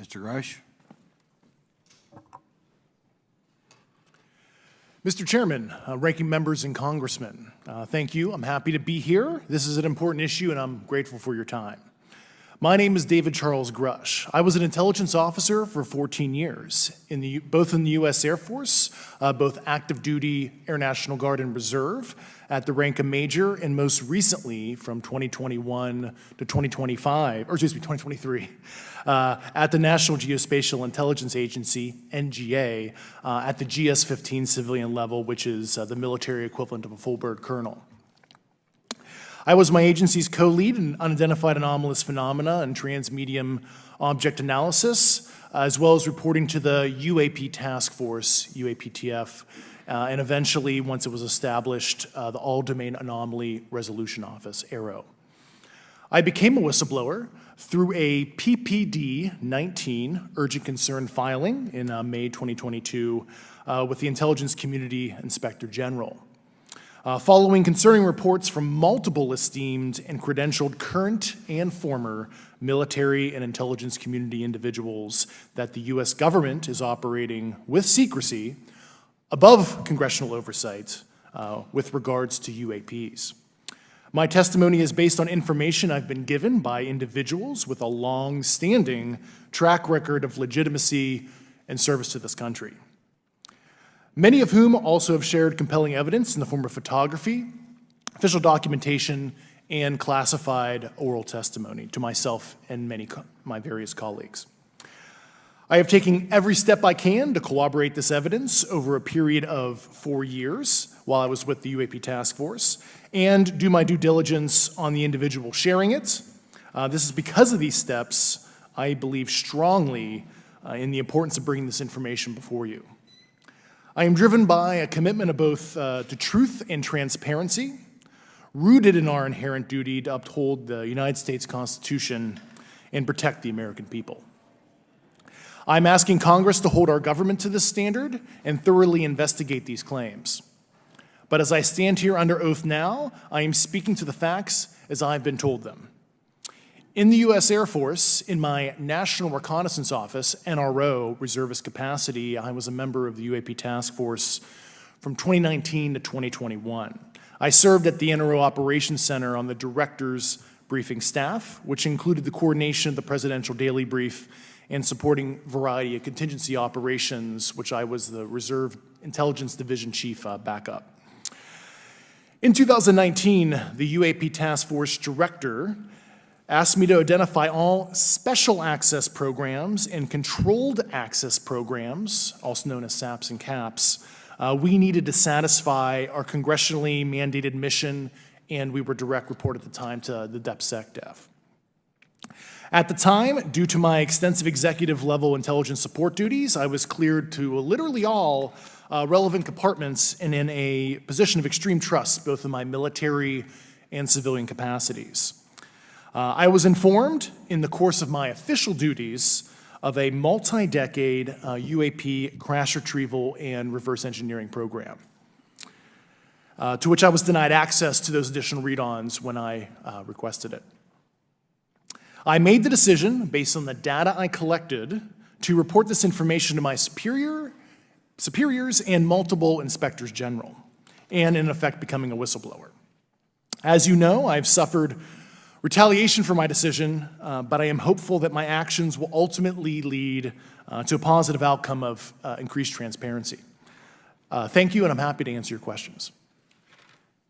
Mr. Grusch. Mr. Chairman, ranking members and congressmen, thank you. I'm happy to be here. This is an important issue and I'm grateful for your time. My name is David Charles Grusch. I was an intelligence officer for 14 years, both in the U.S. Air Force, both active duty, Air National Guard, and Reserve, at the rank of major, and most recently from 2021 to 2023, at the National Geospatial Intelligence Agency, NGA, at the GS-15 civilian level, which is the military equivalent of a full bird colonel. I was my agency's co-lead in unidentified anomalous phenomena and transmedium object analysis, as well as reporting to the UAP task force, UAPTF, and eventually, once it was established, the All-Domain Anomaly Resolution Office, ARROW. I became a whistleblower through a PPD-19 urgent concern filing in May 2022 with the Intelligence Community Inspector General. Following concerning reports from multiple esteemed and credentialed current and former military and intelligence community individuals that the U.S. government is operating with secrecy above congressional oversight with regards to UAPs. My testimony is based on information I've been given by individuals with a long-standing track record of legitimacy and service to this country, many of whom also have shared compelling evidence in the form of photography, official documentation, and classified oral testimony to myself and my various colleagues. I have taken every step I can to corroborate this evidence over a period of 4 years while I was with the UAP task force and do my due diligence on the individual sharing it. This is because of these steps, I believe strongly in the importance of bringing this information before you. I am driven by a commitment of both to truth and transparency, rooted in our inherent duty to uphold the United States Constitution and protect the American people. I'm asking Congress to hold our government to this standard and thoroughly investigate these claims. But as I stand here under oath now, I am speaking to the facts as I've been told them. In the U.S. Air Force, in my National Reconnaissance Office, NRO, reservist capacity, I was a member of the UAP task force from 2019 to 2021. I served at the NRO Operations Center on the director's briefing staff, which included the coordination of the Presidential Daily Brief and supporting variety of contingency operations, which I was the Reserve Intelligence Division Chief backup. In 2019, the UAP Task Force Director asked me to identify all special access programs and controlled access programs, also known as SAPs and CAPs, we needed to satisfy our congressionally mandated mission, and we were direct report at the time to the DepSecDef. At the time, due to my extensive executive level intelligence support duties, I was cleared to literally all relevant compartments and in a position of extreme trust, both in my military and civilian capacities. I was informed in the course of my official duties of a multi-decade UAP crash retrieval and reverse engineering program, to which I was denied access to those additional read-ons when I requested it. I made the decision, based on the data I collected, to report this information to my superiors and multiple inspectors general, and in effect becoming a whistleblower. As you know, I've suffered retaliation for my decision, but I am hopeful that my actions will ultimately lead to a positive outcome of increased transparency. Thank you, and I'm happy to answer your questions.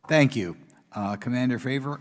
Thank you. Commander Favor,